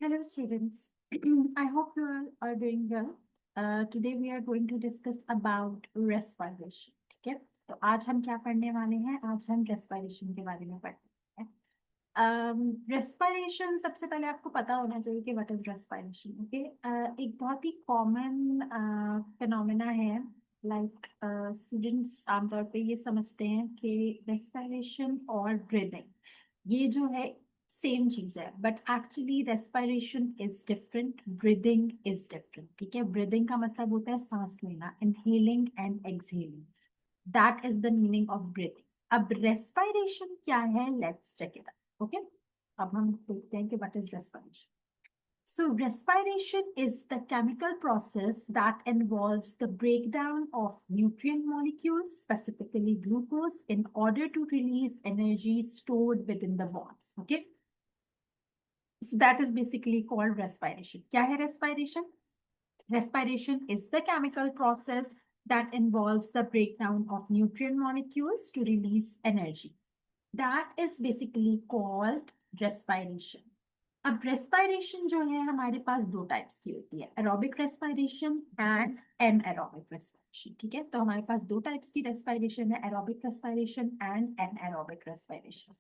Hello, students. I hope you all are doing well. Today we are going to discuss about respiration. ठीक है, तो आज हम क्या पढ़ने वाले हैं? आज हम respiration के बारे में पढ़ने हैं. Respiration सबसे पहले आपको पता होना चाहिए कि what is respiration. Okay, एक बहुत ही common phenomena है. Like students आमतौर पे ये समझते हैं कि respiration और breathing ये जो है सेम चीज है, but actually respiration is different, breathing is different. ठीक है, ब्रीदिंग का मतलब होता है सांस लेना, inhaling and exhaling. That is the meaning of breathing. अब रेस्पिरेशन क्या है, let's check it out. Okay, अब हम देखते हैं कि what is respiration. So, respiration is the chemical process that involves the breakdown of nutrient molecules, specifically glucose, in order to release energy stored within the bones. Okay. So that is basically called respiration. क्या है respiration? Respiration is the chemical process that involves the breakdown of nutrient molecules to release energy. That is basically called respiration. अब respiration जो है हमारे पास दो types की होती है, aerobic respiration and anaerobic respiration. ठीक है, तो हमारे पास दो टाइप्स की respiration है, aerobic respiration and anaerobic respiration.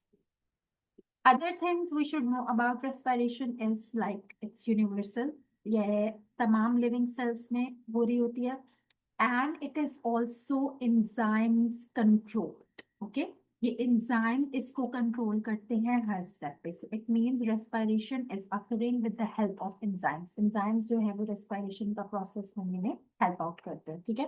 Other things we should know about respiration is like it's universal. यह तमाम living cells में हो रही होती है, and it is also enzymes controlled. Okay, ये enzyme इसको control करते हैं हर step पे. So it means respiration is occurring with the help of enzymes. Enzymes जो है वो respiration का process होने में help out करते हैं. ठीक है.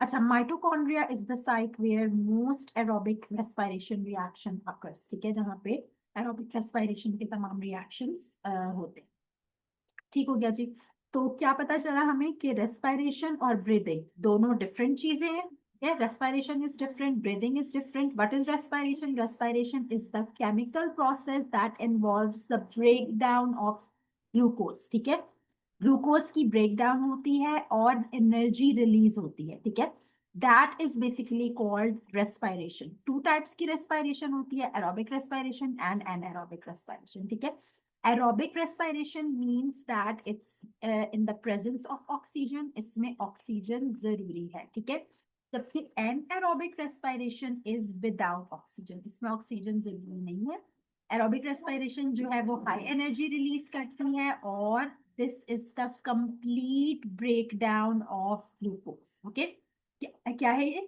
अच्छा, mitochondria is the site where most aerobic respiration reaction occurs. ठीक है, जहाँ पे aerobic respiration के तमाम reactions होते हैं. ठीक हो गया जी. तो क्या पता चला हमें कि respiration और breathing दोनों different चीजें हैं. Yeah, respiration is different, breathing is different. What is respiration? Respiration is the chemical process that involves the breakdown of glucose. ठीक है, ग्लूकोज की ब्रेकडाउन होती है और एनर्जी रिलीज होती है. ठीक है, that is basically called respiration. Two types की रेस्पिरेशन होती है, aerobic respiration and anaerobic respiration. ठीक है, aerobic respiration means that it's in the presence of oxygen, इसमें ऑक्सीजन जरूरी है. ठीक है, जबकि anaerobic respiration is without oxygen, इसमें ऑक्सीजन जरूरी नहीं है. एरोबिक रेस्पिरेशन जो है वो हाई एनर्जी रिलीज करती है और this is the complete breakdown of glucose. Okay, क्या है ये?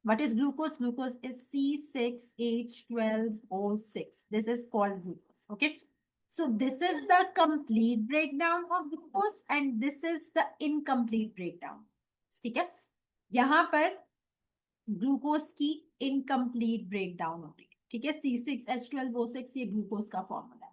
What is glucose? Glucose is C6H12O6. This is called glucose. Okay, so this is the complete breakdown of glucose and this is the incomplete breakdown. ठीक है, यहाँ पर glucose की incomplete breakdown हो रही है. ठीक है, C6H12O6 ये ग्लूकोज का फॉर्मूला है.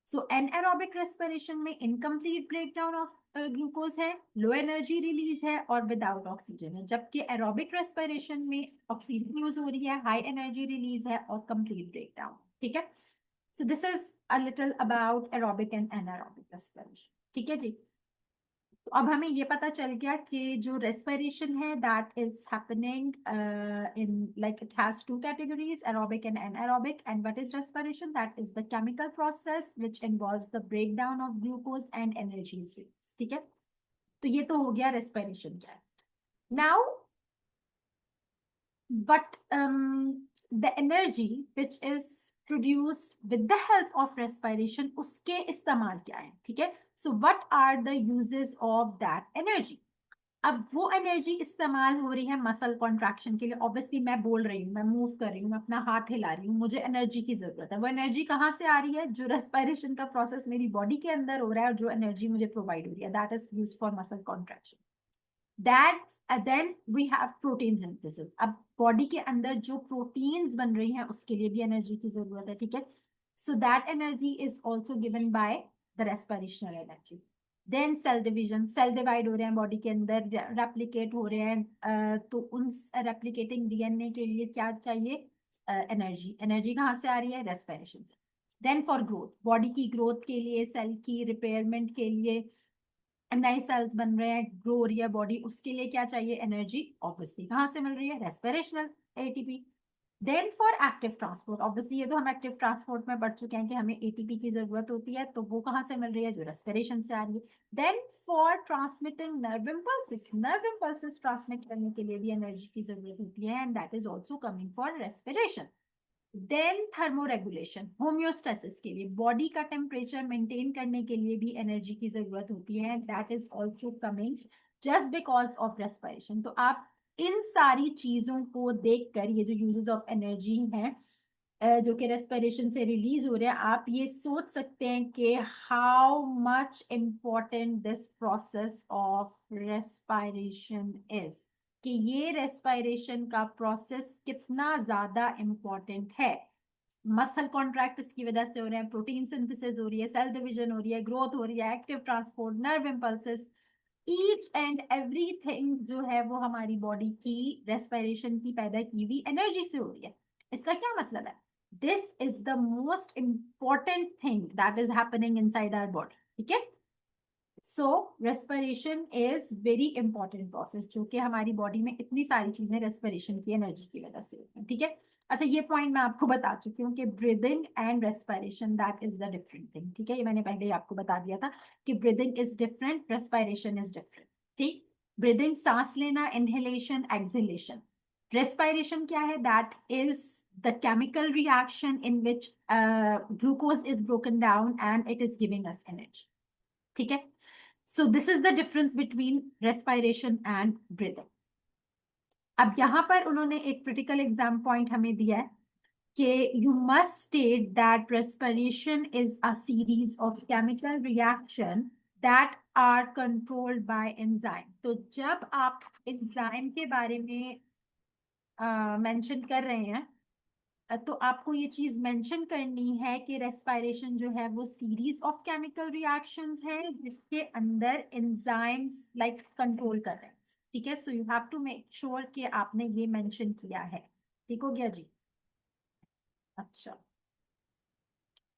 सो एनएरोबिक रेस्पिरेशन में इनकम्प्लीट ब्रेकडाउन ऑफ ग्लूकोज है, लो एनर्जी रिलीज है और विदाउट ऑक्सीजन है. जबकि एरोबिक रेस्पिरेशन में ऑक्सीजन यूज हो रही है, हाई एनर्जी रिलीज है और कंप्लीट ब्रेकडाउन. ठीक है, so this is a little about aerobic and anaerobic respiration. ठीक है जी. तो अब हमें ये पता चल गया कि जो रेस्पिरेशन है that is happening in like it has two categories, aerobic and anaerobic. And what is respiration? That is the chemical process which involves the breakdown of glucose and energy streams. ठीक है, तो ये तो हो गया respiration क्या है. Now but the energy which is produced with the help of respiration उसके इस्तेमाल क्या है. ठीक है, so what are the uses of that energy? अब वो एनर्जी इस्तेमाल हो रही है मसल कॉन्ट्रैक्शन के लिए. ऑब्वियसली मैं बोल रही हूँ, मैं मूव कर रही हूँ, मैं अपना हाथ हिला रही हूँ, मुझे एनर्जी की जरूरत है. वो एनर्जी कहाँ से आ रही है? जो रेस्पिरेशन का प्रोसेस मेरी बॉडी के अंदर हो रहा है और जो एनर्जी मुझे प्रोवाइड हो रही है, that is use for muscle contraction. That then we have protein synthesis. अब बॉडी के अंदर जो प्रोटीन्स बन रही हैं उसके लिए भी एनर्जी की जरूरत है. ठीक है, so that energy is also given by the respirational energy. Then cell division, cell divide हो रहे हैं बॉडी के अंदर, रेप्लिकेट हो रहे हैं, तो उन रेप्लिकेटिंग डीएनए के लिए क्या चाहिए? एनर्जी. एनर्जी कहाँ से आ रही है? रेस्पिरेशन से. देन फॉर ग्रोथ, बॉडी की ग्रोथ के लिए, सेल की रिपेयरमेंट के लिए, नए सेल्स बन रहे हैं, ग्रो हो रही है बॉडी, उसके लिए क्या चाहिए? एनर्जी. ऑब्वियसली कहाँ से मिल रही है? Respirational, ATP. Then for active transport, obviously ये तो हम एक्टिव ट्रांसपोर्ट में पढ़ चुके हैं कि हमें एटीपी की जरूरत होती है, तो वो कहाँ से मिल रही है, जो रेस्पिरेशन से आ रही है। Then for transmitting nerve impulses transmit करने के लिए भी एनर्जी की जरूरत होती है, and that is also coming for respiration. Then thermoregulation, homeostasis के लिए, बॉडी का टेम्परेचर मेंटेन करने के लिए भी एनर्जी की जरूरत होती है, that is also coming just because of respiration. तो आप इन सारी चीजों को देखकर, ये जो यूजेस ऑफ एनर्जी हैं जो कि रेस्पिरेशन से रिलीज हो रहे हैं, आप ये सोच सकते हैं कि how much important this process of respiration is, कि ये रेस्पिरेशन का प्रोसेस कितना ज्यादा इम्पोर्टेंट है। मसल कॉन्ट्रैक्ट इसकी वजह से हो रहे हैं, प्रोटीन सिंथेसिस हो रही है, सेल डिवीजन हो रही है, ग्रोथ हो रही है, active transport, nerve impulses, each and everything जो है वो हमारी बॉडी की रेस्पिरेशन की पैदा की हुई एनर्जी से हो रही है। इसका क्या मतलब है, this is the most important thing that is happening inside our body, ठीक है। So respiration is very important process, जो कि हमारी बॉडी में इतनी सारी चीजें रेस्पिरेशन की एनर्जी की वजह से होती हैं, ठीक है। अच्छा, ये पॉइंट मैं आपको बता चुकी हूँ कि breathing and respiration that is the different thing, ठीक है। ये मैंने पहले ही आपको बता दिया था कि breathing is different, respiration is different, ठीक। ब्रीदिंग सांस लेना, इनहेलेशन, एक्सहेलेशन। रेस्पिरेशन क्या है, that is the chemical reaction in which glucose is broken down and it is giving us energy, ठीक है। So this is the difference between respiration and breathing. अब यहां पर उन्होंने एक critical exam point हमें दिया है कि you must state that respiration is a series of chemical reaction that are controlled by enzyme. तो जब आप enzyme के बारे में मेंशन कर रहे हैं, तो आपको ये चीज मेंशन करनी है कि रेस्पिरेशन जो है वो सीरीज ऑफ केमिकल रिएक्शंस है जिसके अंदर एंजाइम्स लाइक कंट्रोल कर रहे हैं, ठीक है। So you have to make sure कि आपने ये मेंशन किया है, ठीक हो गया जी। अच्छा,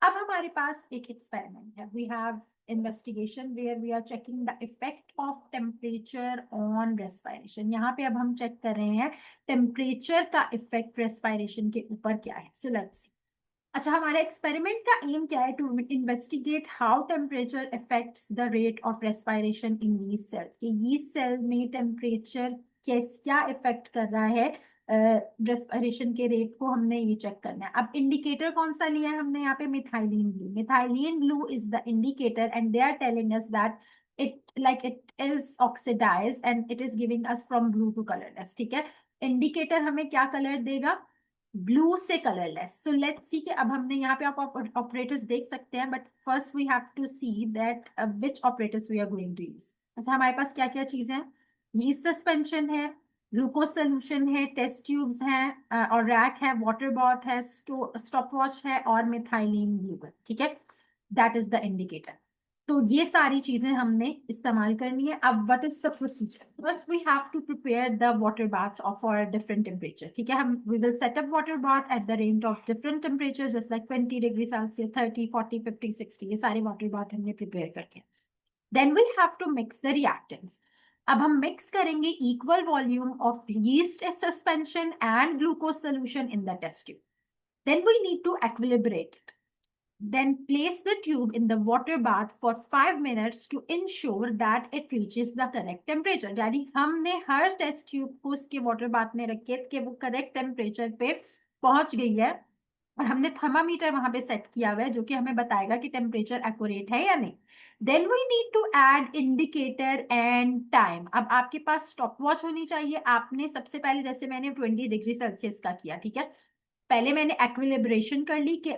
अब हमारे पास एक एक्सपेरिमेंट है, we have investigation where we are checking the effect of temperature on respiration. यहाँ पे अब हम चेक कर रहे हैं टेम्परेचर का इफेक्ट रेस्पिरेशन के ऊपर क्या है। So let's see. अच्छा, हमारे एक्सपेरिमेंट का एम क्या है, to investigate how temperature affects the rate of respiration in yeast cells, कि यीस्ट सेल में टेम्परेचर क्या इफेक्ट कर रहा है रेस्पिरेशन के रेट को, हमने ये चेक करना है। अब इंडिकेटर कौन सा लिया है हमने यहाँ पे, methylene blue. Methylene blue is the indicator and they are telling us that it is oxidized and it is giving us from blue to colorless, ठीक है। इंडिकेटर हमें क्या कलर देगा, ब्लू से कलरलेस। सो लेट्स सी कि अब हमने यहाँ पे आप ऑपरेटर्स देख सकते हैं, but first we have to see that which operators we are going to use. अच्छा, हमारे पास क्या क्या चीजें हैं, यीस्ट सस्पेंशन है, ग्लूकोज सोल्यूशन है, टेस्ट ट्यूब्स हैं और रैक है, वाटर बॉथ है, स्टॉप वॉच है और मिथाइलिन ब्लू है, ठीक है। That is the indicator. तो ये सारी चीजें हमने इस्तेमाल करनी है। अब what is the procedure, first we have to prepare the water baths off for different temperature, ठीक है। हम we will set up water bath at the range of different temperature just like 20 degree Celsius, 30, 40, 50, 60, ये सारे water bath हमने prepare करके, then we have to mix the reactants. अब हम mix करेंगे equal volume of yeast suspension and glucose solution in the test tube, then we need to equilibrate it. Then place the tube in the water bath for 5 minutes to ensure that it reaches the correct temperature. यानी हमने हर test tube को उसके water bath में रखे कि वो correct temperature पे पहुंच गई है, और हमने थर्मामीटर वहां पे सेट किया हुआ है जो कि हमें बताएगा कि टेम्परेचर एक्यूरेट है या नहीं। Then we need to add indicator and time. अब आपके पास स्टॉप वॉच होनी चाहिए। आपने सबसे पहले, जैसे मैंने 20 डिग्री सेल्सियस का किया, ठीक है, पहले मैंने एक्विलिब्रेशन कर ली कि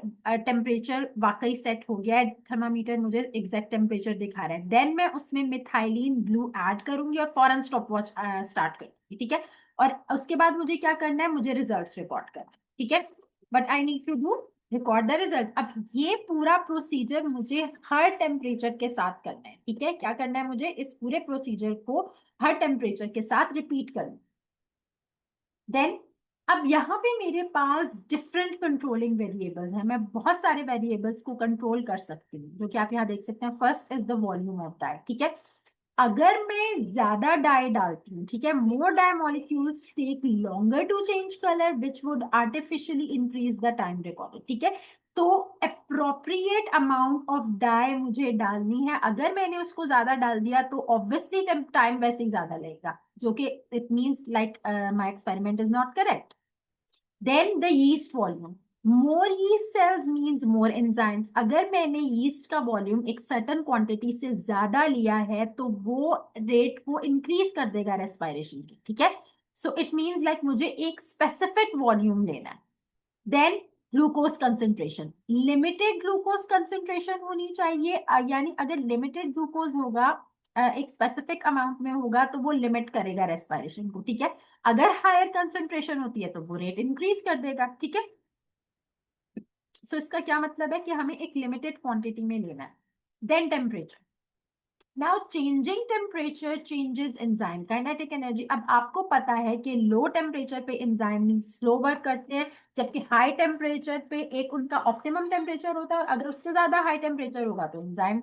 टेम्परेचर वाकई सेट हो गया है, थर्मामीटर मुझे एग्जैक्ट टेम्परेचर दिखा रहा है। देन मैं उसमें मिथाइलिन ब्लू ऐड करूंगी और फौरन स्टॉप वॉच स्टार्ट करूंगी, ठीक है। और उसके बाद मुझे क्या करना है, मुझे रिजल्ट्स रिकॉर्ड करना है, ठीक है। But I need to do record the result. अब ये पूरा प्रोसीजर मुझे हर टेम्परेचर के साथ करना है, ठीक है। क्या करना है, मुझे इस पूरे प्रोसीजर को हर टेम्परेचर के साथ रिपीट करना। देन अब यहाँ पे मेरे पास डिफरेंट कंट्रोलिंग वेरिएबल्स हैं, मैं बहुत सारे वेरिएबल्स को कंट्रोल कर सकती हूँ, जो कि आप यहाँ देख सकते हैं। First is the volume of diet, ठीक है। अगर मैं ज्यादा डाई डालती हूँ, ठीक है, more dye molecules take longer to change colour which would artificially increase the time recorded, ठीक है। तो अप्रोप्रिएट अमाउंट ऑफ डाई मुझे डालनी है। अगर मैंने उसको ज्यादा डाल दिया तो ऑब्वियसली टाइम वैसे ही ज्यादा लगेगा, जो कि it means like my experiment is not correct. Then the yeast volume, more yeast cells means more enzymes. अगर मैंने यीस्ट का वॉल्यूम एक सर्टन क्वांटिटी से ज्यादा लिया है तो वो रेट को इंक्रीज कर देगा रेस्पिरेशन की, ठीक है। सो इट मींस लाइक मुझे एक स्पेसिफिक वॉल्यूम लेना है। Then glucose concentration, limited glucose concentration होनी चाहिए, यानी अगर लिमिटेड ग्लूकोज होगा, एक स्पेसिफिक अमाउंट में होगा तो वो लिमिट करेगा रेस्पिरेशन को, ठीक है। अगर हायर कंसेंट्रेशन होती है तो वो रेट इंक्रीज कर देगा, ठीक है। सो इसका क्या मतलब है कि हमें एक लिमिटेड क्वांटिटी में लेना है। Then temperature, now changing temperature changes enzyme kinetic energy. अब आपको पता है कि लो टेम्परेचर पे एंजाइम स्लो वर्क करते हैं, जबकि हाई टेम्परेचर पे एक उनका ऑप्टिमम टेम्परेचर होता है, और अगर उससे ज्यादा हाई टेम्परेचर होगा तो एंजाइम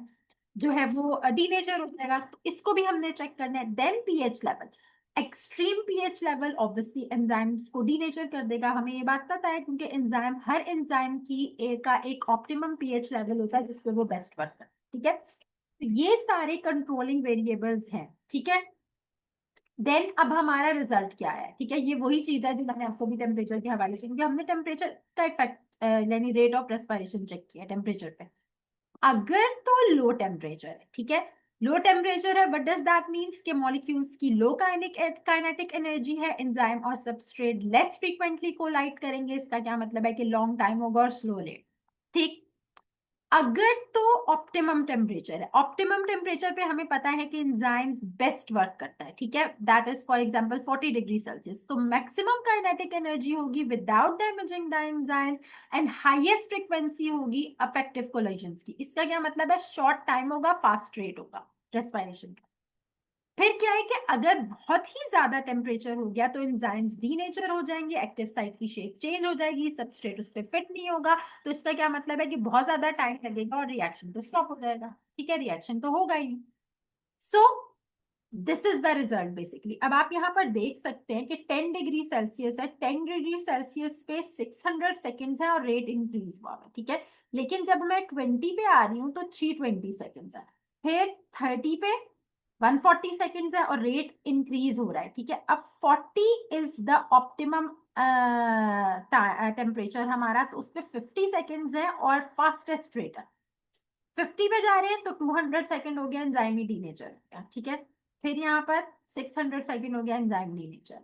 जो है वो डीनेचर हो जाएगा। तो इसको भी हमने चेक करना है। Then pH level, extreme pH level obviously enzymes को डीनेचर कर देगा, हमें ये बात पता है, क्योंकि एंजाइम हर एंजाइम की का एक ऑप्टिमम पीएच लेवल होता है जिसपे वो बेस्ट वर्क करता है, ठीक है। तो ये सारे कंट्रोलिंग वेरिएबल्स हैं, ठीक है। देन अब हमारा रिजल्ट क्या है, ठीक है, ये वही चीज है जो मैंने आपको भी टेम्परेचर के हवाले से, क्योंकि हमने टेम्परेचर का इफेक्ट यानी रेट ऑफ रेस्पिरेशन चेक किया टेम्परेचर पे। अगर तो लो टेम्परेचर है, ठीक है, लो टेम्परेचर है, व्हाट डज दैट मींस कि मॉलिक्यूल्स की लो काइनेटिक एनर्जी है, एंजाइम और सबस्ट्रेट लेस फ्रीक्वेंटली कोलाइड करेंगे। इसका क्या मतलब है कि लॉन्ग टाइम होगा और स्लो रेट, ठीक। अगर तो ऑप्टिमम टेम्परेचर है, ऑप्टिमम टेम्परेचर पे हमें पता है कि एंजाइम्स बेस्ट वर्क करता है, ठीक है, that is for example 40 degree Celsius. तो मैक्सिमम काइनेटिक एनर्जी होगी without damaging the enzymes, and highest frequency होगी अफेक्टिव कोलिजन्स की। इसका क्या मतलब है, शॉर्ट टाइम होगा, फास्ट रेट होगा रेस्पिरेशन का। फिर क्या है कि अगर बहुत ही ज्यादा टेम्परेचर हो गया तो एंजाइम्स डीनेचर हो जाएंगे, एक्टिव साइट की शेप चेंज हो जाएगी, सबस्ट्रेट उस पर फिट नहीं होगा। तो इसका क्या मतलब है कि बहुत ज्यादा टाइम लगेगा और रिएक्शन तो स्टॉप हो जाएगा, ठीक है, रिएक्शन तो होगा ही नहीं। सो this is the result basically. अब आप यहाँ पर देख सकते हैं कि 10 डिग्री सेल्सियस है, 10 डिग्री सेल्सियस पे 600 सेकेंड्स है और रेट इंक्रीज हुआ है, ठीक है। लेकिन जब मैं 20 पे आ रही हूँ तो 320 सेकेंड्स है, फिर 30 पे 140 सेकेंड्स है और रेट इंक्रीज हो रहा है, ठीक है। अब 40 इज द ऑप्टिमम टेम्परेचर हमारा, तो उस पर 50 सेकेंड्स है और फास्टेस्ट रेट है। 50 पे जा रहे हैं तो 200 सेकेंड हो गया, एंजाइम डीनेचर हो गया, ठीक है। फिर यहाँ पर 600 सेकेंड हो गया, एंजाइम डीनेचर।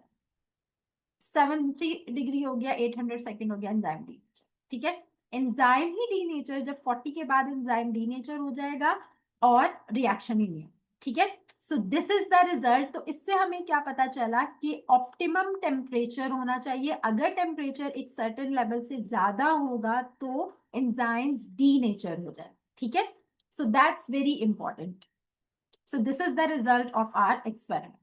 70 डिग्री हो गया, 800 सेकेंड हो गया, एंजाइम डीनेचर, ठीक है। एंजाइम ही डीनेचर, जब 40 के बाद एंजाइम डीनेचर हो जाएगा और रिएक्शन ही नहीं, ठीक है। So this is the result. तो इससे हमें क्या पता चला कि ऑप्टिमम टेम्परेचर होना चाहिए, अगर टेम्परेचर एक सर्टेन लेवल से ज्यादा होगा तो एंजाइम्स डीनेचर हो जाए, ठीक है। So that's very important. So this is the result of our experiment.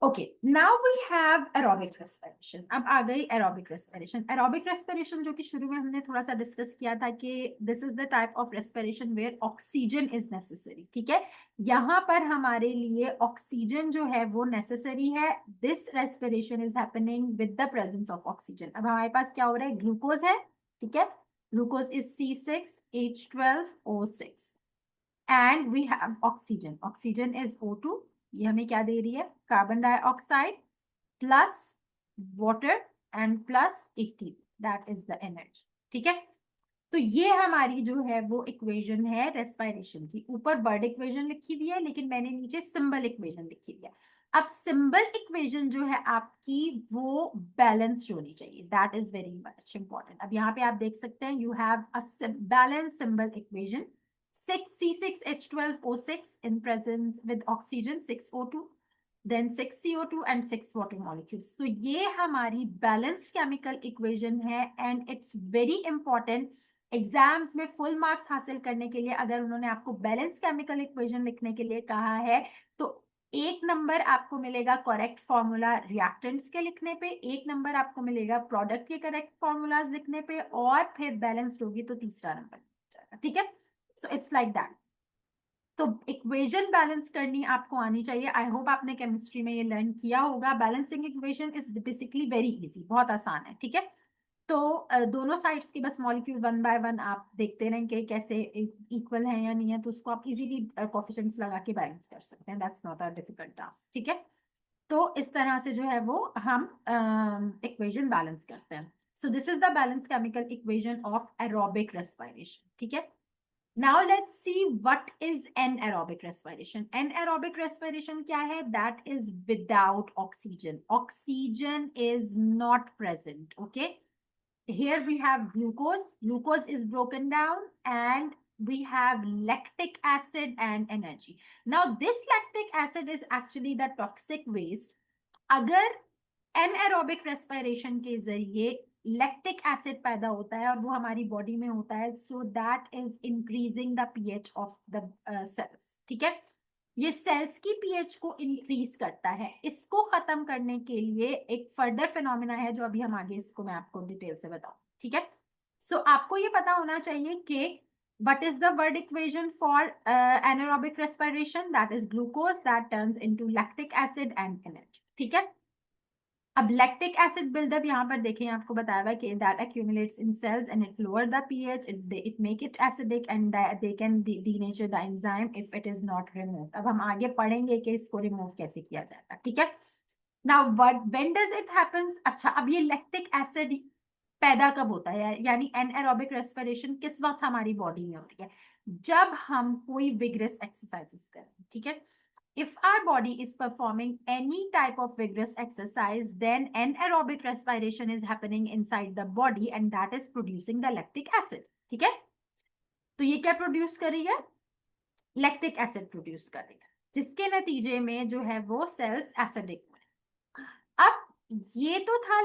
Okay, now we have aerobic respiration. अब आ गई एरोबिक रेस्पिरेशन। एरोबिक रेस्पिरेशन जो कि शुरू में हमने थोड़ा सा डिस्कस किया था कि this is the type of respiration where oxygen is necessary, ठीक है। यहाँ पर हमारे लिए ऑक्सीजन जो है वो नेसेसरी है। This respiration is happening with the presence of oxygen. अब हमारे पास क्या हो रहा है, ग्लूकोज है, ठीक है, glucose is C6H12O6 and we have oxygen, oxygen is O2। ये हमें क्या दे रही है, carbon dioxide plus water and plus 80, that is the energy, ठीक है। तो ये हमारी जो है वो इक्वेशन है रेस्पिरेशन की। ऊपर वर्ड इक्वेशन लिखी हुई है लेकिन मैंने नीचे सिंबल इक्वेशन लिखी हुई है। अब सिंबल इक्वेशन जो है आपकी वो बैलेंस्ड होनी चाहिए, that is very much important. अब यहाँ पे आप देख सकते हैं you have a balance symbol equation, 6C6H12O6 in presence with oxygen 6O2, then 6CO2 and 6 water molecules. So ये हमारी बैलेंस केमिकल इक्वेशन है and it's very important. Exams में फुल मार्क्स हासिल करने के लिए अगर उन्होंने आपको बैलेंस केमिकल इक्वेशन लिखने के लिए कहा है तो 1 नंबर आपको मिलेगा करेक्ट फॉर्मूला रिएक्टेंट्स के लिखने पे, 1 नंबर आपको मिलेगा प्रोडक्ट के करेक्ट फॉर्मूलाज लिखने पे, और फिर बैलेंस्ड होगी तो तीसरा नंबर, ठीक है। So it's like that. तो इक्वेशन बैलेंस करनी आपको आनी चाहिए। आई होप आपने केमिस्ट्री में ये लर्न किया होगा। Balancing equation is basically very easy, बहुत आसान है, ठीक है। तो दोनों साइड्स की बस मॉलिक्यूल वन बाय वन आप देखते रहें कि कैसे इक्वल है या नहीं है, तो उसको आप इजीली कोफिशिएंट्स लगा के बैलेंस कर सकते हैं। That's not a difficult task, ठीक है। तो इस तरह से जो है वो हम इक्वेशन बैलेंस करते हैं। सो this is the balance chemical equation of aerobic respiration, ठीक है। Now let's see what is anaerobic respiration. Anaerobic respiration क्या है? That is without oxygen. Oxygen is not present. Okay. Here we have glucose. Glucose is broken down and we have lactic acid and energy. Now this lactic acid is actually the toxic waste. अगर anaerobic respiration के जरिए lactic acid पैदा होता है और वो हमारी body में होता है, so that is increasing the pH of the cells, ठीक है। ये सेल्स की पीएच को इंक्रीज करता है। इसको खत्म करने के लिए एक फर्दर फिनोमिना है जो अभी हम आगे इसको मैं आपको डिटेल से बताऊं, ठीक है। सो आपको ये पता होना चाहिए कि what is the word equation for anaerobic respiration? That is glucose that turns into lactic acid and energy, ठीक है। अब लैक्टिक एसिड बिल्डअप यहाँ पर देखें, आपको बताया हुआ कि that accumulates in cells and it lower the pH, it make it acidic and they can denature the enzyme if it is not removed. अब हम आगे पढ़ेंगे कि इसको रिमूव कैसे किया जाएगा, ठीक है। Now what when does it happens? अच्छा, अब ये लैक्टिक एसिड पैदा कब होता है, यानी एनएरोबिक रेस्पिरेशन किस वक्त हमारी बॉडी में होती है? जब हम कोई विग्रस एक्सरसाइजेस करें, ठीक है। If our body is performing any type of vigorous exercise, then anaerobic respiration is happening inside the body and that is producing the lactic acid, ठीक है। तो ये क्या प्रोड्यूस कर रही है? लैक्टिक एसिड प्रोड्यूस कर रही है, जिसके नतीजे में जो है वो सेल्स एसिडिक। अब ये तो था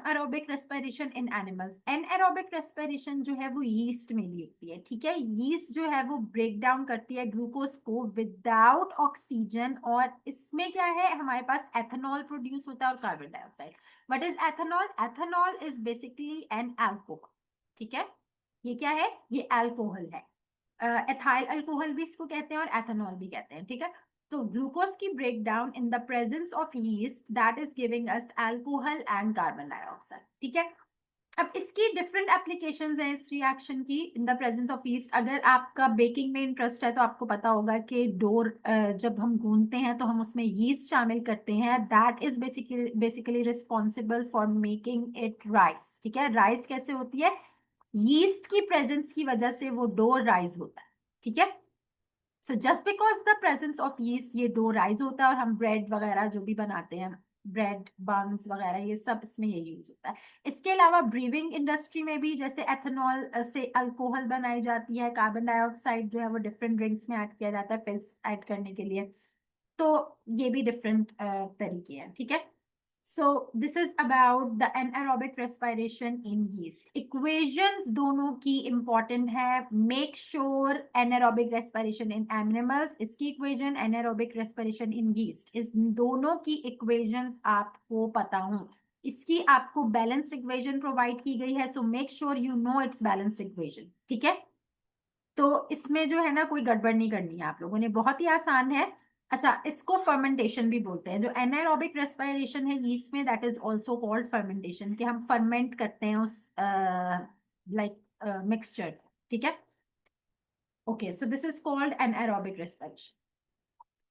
aerobic respiration in animals. Anaerobic respiration जो है वो यीस्ट में भी होती है, ठीक है। यीस्ट जो है वो ब्रेक डाउन करती है ग्लूकोज को विदाउट ऑक्सीजन, और इसमें क्या है, हमारे पास एथेनॉल प्रोड्यूस होता है और carbon dioxide. What is ethanol? Ethanol is basically an alcohol, ठीक है। ये क्या है? ये अल्कोहल है। एथाइल अल्कोहल भी इसको कहते हैं और एथेनॉल भी कहते हैं, ठीक है। तो ग्लूकोज की breakdown in the presence of yeast that is giving us alcohol and carbon dioxide, ठीक है। अब इसकी डिफरेंट एप्लीकेशंस हैं इस रिएक्शन की in the presence of yeast. अगर आपका बेकिंग में इंटरेस्ट है तो आपको पता होगा कि डोर जब हम गूंथते हैं तो हम उसमें यीस्ट शामिल करते हैं। That is basically responsible for making it rice, ठीक है। राइस कैसे होती है? यीस्ट की प्रेजेंस की वजह से वो डो राइज होता है, ठीक है। So just because the presence of yeast ये डो राइज होता है और हम ब्रेड वगैरह जो भी बनाते हैं, ब्रेड बन्स वगैरह, ये सब इसमें ये यूज होता है। इसके अलावा ब्रीविंग इंडस्ट्री में भी जैसे एथेनॉल से अल्कोहल बनाई जाती है, कार्बन डाइऑक्साइड जो है वो डिफरेंट ड्रिंक्स में ऐड किया जाता है फिज ऐड करने के लिए। तो ये भी डिफरेंट तरीके हैं, ठीक है। So this is about the anaerobic respiration in yeast. Equations दोनों की important है। Make sure anaerobic respiration in animals, इसकी equation, anaerobic respiration in yeast, इस दोनों की equations आपको पता हो। इसकी आपको balanced equation provide की गई है, so make sure you know its balanced equation, ठीक है। तो इसमें जो है ना कोई गड़बड़ नहीं करनी है आप लोगों ने, बहुत ही आसान है। अच्छा, इसको फर्मेंटेशन भी बोलते हैं। जो एनाएरोबिक रेस्पिरेशन है यीस्ट में, that is also called fermentation, कि हम फर्मेंट करते हैं उस लाइक मिक्सचर, ठीक है। Okay, so this is called anaerobic respiration.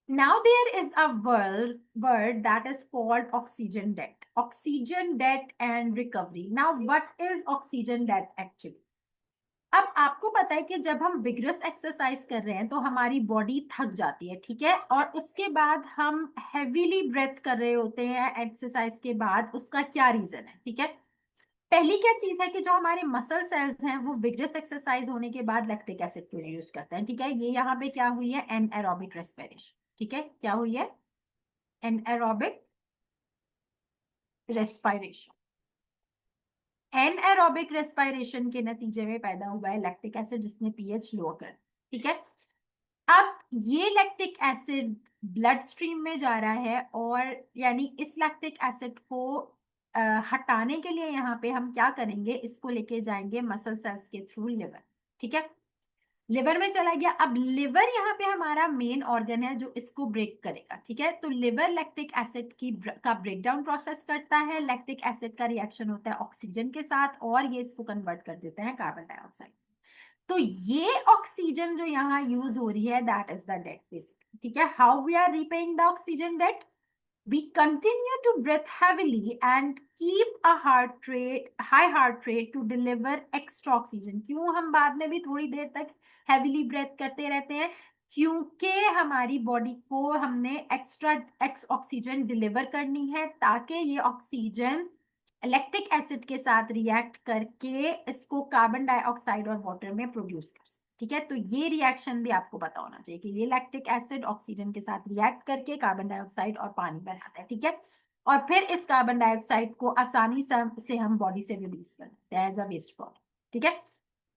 Now there is a word that is called oxygen debt. Oxygen debt and recovery. Now what is oxygen debt actually? अब आपको पता है कि जब हम विग्रस एक्सरसाइज कर रहे हैं तो हमारी बॉडी थक जाती है, ठीक है। और उसके बाद हम हैवीली ब्रेथ कर रहे होते हैं एक्सरसाइज के बाद। उसका क्या रीजन है, ठीक है। पहली क्या चीज है कि जो हमारे मसल सेल्स हैं वो विग्रस एक्सरसाइज होने के बाद लैक्टिक एसिड प्रोड्यूस करते हैं, ठीक है। ये यहाँ पे क्या हुई है? एनएरोबिक रेस्पिरेशन, ठीक है। क्या हुई है? Anaerobic respiration. एनएरोबिक रेस्पिरेशन के नतीजे में पैदा हुआ है लैक्टिक एसिड, जिसने पीएच लो कर, ठीक है। अब ये लैक्टिक एसिड ब्लड स्ट्रीम में जा रहा है और यानी इस लैक्टिक एसिड को हटाने के लिए यहाँ पे हम क्या करेंगे, इसको लेके जाएंगे मसल सेल्स के थ्रू लिवर, ठीक है। लिवर में चला गया। अब लिवर यहाँ पे हमारा मेन ऑर्गन है जो इसको ब्रेक करेगा, ठीक है। तो लिवर लैक्टिक एसिड का ब्रेकडाउन प्रोसेस करता है। लैक्टिक एसिड का रिएक्शन होता है ऑक्सीजन के साथ और ये इसको कन्वर्ट कर देते हैं कार्बन डाइऑक्साइड। तो ये ऑक्सीजन जो यहाँ यूज हो रही है that is the debt basically, ठीक है। How we are repaying the oxygen debt? We continue to breathe heavily and keep a high heart rate to deliver extra oxygen. क्यों हम बाद में भी थोड़ी देर तक heavily breath करते रहते हैं? क्योंकि हमारी बॉडी को हमने एक्स्ट्रा ऑक्सीजन डिलीवर करनी है ताकि ये ऑक्सीजन लैक्टिक एसिड के साथ रिएक्ट करके इसको कार्बन डाइऑक्साइड और वाटर में प्रोड्यूस कर सके, ठीक है। तो ये रिएक्शन भी आपको पता होना चाहिए कि ये लैक्टिक एसिड ऑक्सीजन के साथ रिएक्ट करके कार्बन डाइऑक्साइड और पानी बनाता है, ठीक है। और फिर इस कार्बन डाइऑक्साइड को आसानी से हम बॉडी से रिलीज कर देते हैं एज अ वेस्ट प्रोडक्ट, ठीक है।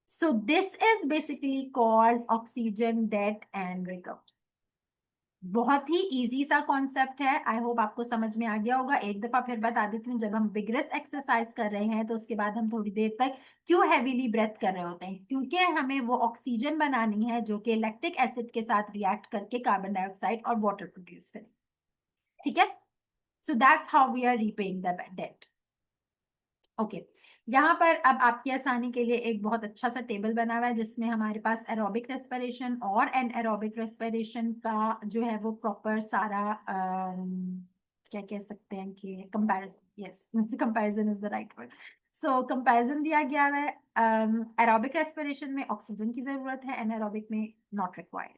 So this is basically called oxygen debt and recovery. बहुत ही इजी सा कॉन्सेप्ट है। आई होप आपको समझ में आ गया होगा। एक दफा फिर बता देती हूँ, जब हम विग्रस एक्सरसाइज कर रहे हैं तो उसके बाद हम थोड़ी देर तक क्यों हैवीली ब्रेथ कर रहे होते हैं? क्योंकि हमें वो ऑक्सीजन बनानी है जो कि लैक्टिक एसिड के साथ रिएक्ट करके कार्बन डाइऑक्साइड और वाटर प्रोड्यूस करे, ठीक है। So that's how we are repaying the debt. Okay, यहाँ पर अब आपकी आसानी के लिए एक बहुत अच्छा सा टेबल बना हुआ है जिसमें हमारे पास एरोबिक रेस्पिरेशन और एनएरोबिक रेस्पिरेशन का जो है वो प्रॉपर सारा क्या कह सकते हैं कि comparison, yes comparison is the right word. So comparison दिया गया है। एरोबिक रेस्पिरेशन में ऑक्सीजन की जरूरत है, एनएरोबिक में नॉट रिक्वायर्ड।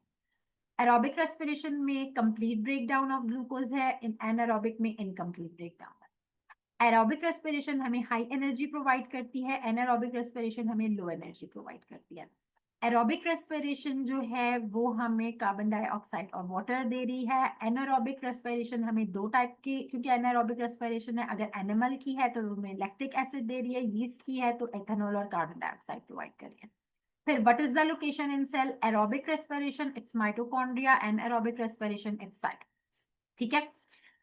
एरोबिक रेस्पिरेशन में कंप्लीट ब्रेकडाउन ऑफ ग्लूकोज है, इन एनएरोबिक में इनकम्प्लीट ब्रेकडाउन है। एरोबिक रेस्पिरेशन हमें हाई एनर्जी प्रोवाइड करती है, एनारोबिक रेस्पिरेशन हमें लो एनर्जी प्रोवाइड करती है। एरोबिक रेस्पिरेशन जो है वो हमें कार्बन डाइऑक्साइड और वाटर दे रही है। एनारोबिक रेस्पिरेशन हमें दो टाइप की, क्योंकि एनारोबिक रेस्पिरेशन है, अगर एनिमल की है तो हमें लैक्टिक एसिड दे रही है, यीस्ट की है तो एथेनॉल और कार्बन डाइऑक्साइड प्रोवाइड कर रही है। फिर what is the location in cell? Aerobic respiration it's mitochondria, anaerobic respiration it's cytoplasm, ठीक है।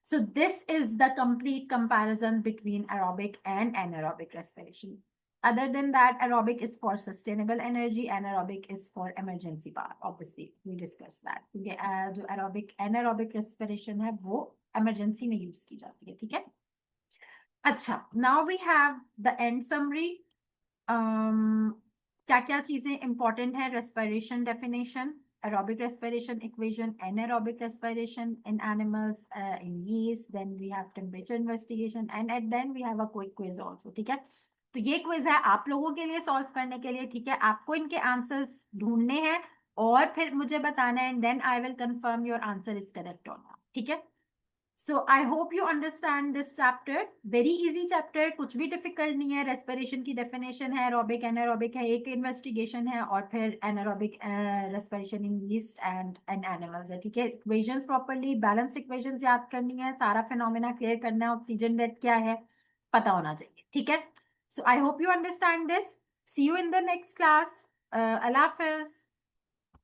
So this is the complete comparison between aerobic and anaerobic respiration. Other than that, aerobic is for sustainable energy, anaerobic is for emergency power. Obviously, we discussed that. क्योंकि जो aerobic anaerobic respiration है वो emergency में use की जाती है, ठीक है। अच्छा, now we have the end summary. क्या क्या चीजें important है? respiration definition, aerobic respiration equation, anaerobic respiration in animals, in yeast, then we have temperature investigation and at the end we have a quick quiz also, ठीक है। तो ये quiz है आप लोगों के लिए सॉल्व करने के लिए, ठीक है। आपको इनके आंसर्स ढूंढने हैं और फिर मुझे बताना है, and then I will confirm your answer is correct और नॉट, ठीक है। So I hope you understand this chapter. Very easy chapter, कुछ भी डिफिकल्ट नहीं है। रेस्पिरेशन की डेफिनेशन है, एरोबिक एनारोबिक है, एक इन्वेस्टिगेशन है और फिर anaerobic respiration in yeast and animals है, ठीक है। इक्वेशंस प्रॉपर्ली बैलेंस्ड इक्वेशंस याद करनी है, सारा फिनोमेना क्लियर करना है, ऑक्सीजन डेट क्या है पता होना चाहिए, ठीक है। So I hope you understand this. See you in the next class. Allah Hafiz.